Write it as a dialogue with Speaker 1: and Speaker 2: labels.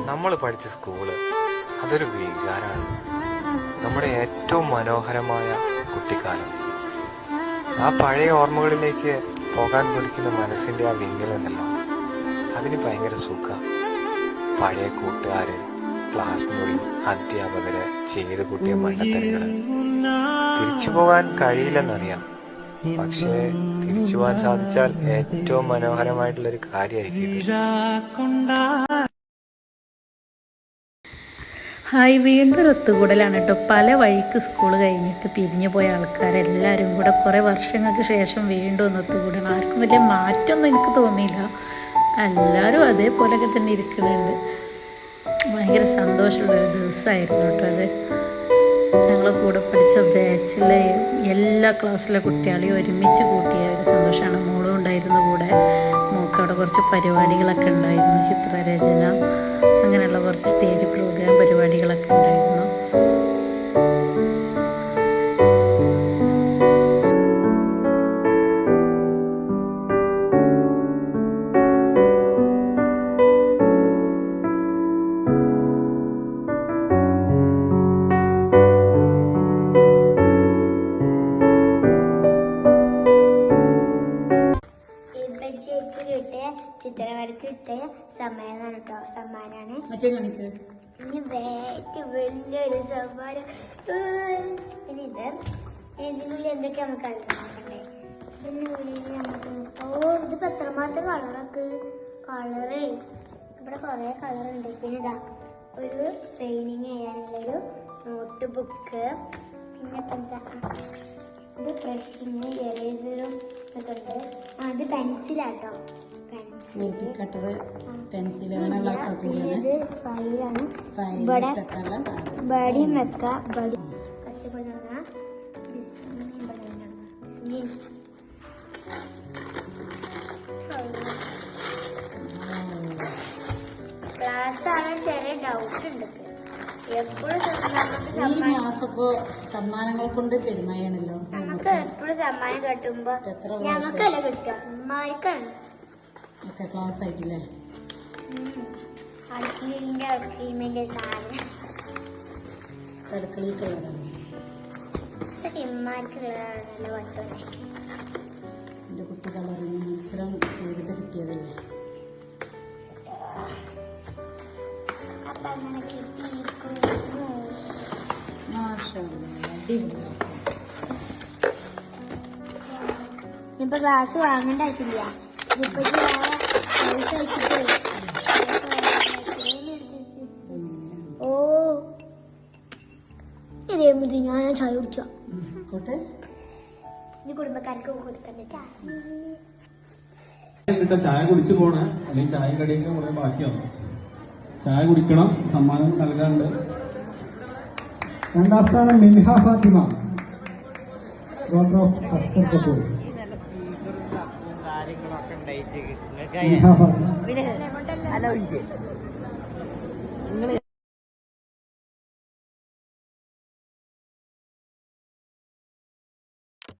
Speaker 1: നമ്മൾ പഠിച്ച സ്കൂള് അതൊരു വികാരമാണ്. നമ്മുടെ ഏറ്റവും മനോഹരമായ കുട്ടിക്കാലം. ആ പഴയ ഓർമ്മകളിലേക്ക് പോകാൻ കൊതിക്കുന്ന മനസ്സിന്റെ ആ വിങ്ങലുണ്ടല്ലോ, അതിന് ഭയങ്കര സുഖ. പഴയ കൂട്ടുകാര്, ക്ലാസ് മുറി, അധ്യാപകര്, ചെയ്തു കൂട്ടിയ മണ്ടത്തരങ്ങള് തിരിച്ചു പോകാൻ കഴിയില്ലെന്നറിയാം. പക്ഷേ തിരിച്ചു പോകാൻ സാധിച്ചാൽ ഏറ്റവും മനോഹരമായിട്ടുള്ളൊരു കാര്യമായിരിക്കും ഇത്.
Speaker 2: ഹായ്, വീണ്ടും ഒരു ഒത്തുകൂടലാണ് കേട്ടോ. പല വഴിക്ക് സ്കൂൾ കഴിഞ്ഞിട്ട് പിരിഞ്ഞു പോയ ആൾക്കാരെല്ലാവരും കൂടെ കുറേ വർഷങ്ങൾക്ക് ശേഷം വീണ്ടും ഒന്ന് ഒത്തുകൂടണം. ആർക്കും വലിയ മാറ്റമൊന്നും എനിക്ക് തോന്നിയില്ല, എല്ലാവരും അതേപോലെയൊക്കെ തന്നെ ഇരിക്കുന്നുണ്ട്. ഭയങ്കര സന്തോഷമുള്ളൊരു ദിവസമായിരുന്നു കേട്ടോ അത്. ഞങ്ങളെ കൂടെ പഠിച്ച ബാച്ചിലെ എല്ലാ ക്ലാസ്സിലെ കുട്ടികളെയും ഒരുമിച്ച് കൂട്ടിയ ഒരു സന്തോഷമാണ്. മോളും ഉണ്ടായിരുന്നു കൂടെ. മോൾക്ക് അവിടെ കുറച്ച് പരിപാടികളൊക്കെ ഉണ്ടായിരുന്നു, ചിത്രരചന അങ്ങനെയുള്ള കുറച്ച് സ്റ്റേജ് പ്രോഗ്രാം പരിപാടികളൊക്കെ ഉണ്ടായിരുന്നു.
Speaker 3: ചിത്രവരക്ക് കിട്ടിയ സമ്മാനമാണ് കേട്ടോ. സമ്മാനാണ് ഇനി വലിയൊരു സമ്മാനം. ഇനി ഇതിനുള്ളിൽ എന്തൊക്കെ നമുക്ക് അറിയാം. ഇതിനുള്ളിൽ നമുക്ക് ഇതിപ്പോ എത്രമാത്രം കളറൊക്കെ കളറ് ഇവിടെ കുറെ കളറുണ്ട്. പിന്നെ ഇതാ ഒരു പെയിന്റിങ് ചെയ്യാനുള്ളൊരു നോട്ട് ബുക്ക്, പിന്നെ എന്താ ഇത് ബ്രഷിങ്, എറേസറും ഒക്കെ ഉണ്ട്. അത് പെൻസിലാട്ടോ. ഫയലാണ്. ഇവിടെ ബടിയും വെക്കാം. ക്ലാസ്സാണ്, ചെറിയ ഡൗട്ട് ഉണ്ട്. എപ്പോഴും
Speaker 2: സമ്മാനങ്ങൾ കൊണ്ട് പെരുമായാണല്ലോ.
Speaker 3: നമുക്ക് എപ്പോഴും സമ്മാനം കിട്ടുമ്പോ ഞങ്ങൾക്കല്ല കിട്ടുക, അമ്മമാർക്കാണ്.
Speaker 2: ക്ലാസ് ആയിട്ടില്ലേ?
Speaker 3: അടുക്കളീന്റെ സാധനം ഇമ്മാർക്കുള്ളതാണല്ലോ വച്ചോനെ.
Speaker 2: എൻ്റെ കുട്ടി കളറിന് മത്സരം ചെയ്തിട്ട് കിട്ടിയതല്ലേ.
Speaker 3: അപ്പൊ അങ്ങനെ കിട്ടിയിരിക്കുന്നു. ഇപ്പൊ ഗ്ലാസ് വാങ്ങേണ്ട ആവശ്യമില്ല. ഇപ്പൊ പൈസ വെച്ചിട്ട് ഓ ഇതേ ഞാൻ ചായ കുടിച്ചോ. ഇനി കുടുംബക്കാർക്ക് കൊടുക്കണ്ട.
Speaker 4: ചായ കുടിച്ചു പോണേ, അല്ലെങ്കിൽ ചായ കടിയൊക്കെ കുറെ ബാക്കിയാണ്. ചായ കുടിക്കണം, സമ്മാനം നൽകാനുണ്ട്.
Speaker 5: രണ്ടാം സ്ഥാനം മിൻഹ ഫാത്തിമ, ഡോക്ടർ ഓഫ് അസ്കർ കപൂർ. മിൻഹ ഫാത്തിമ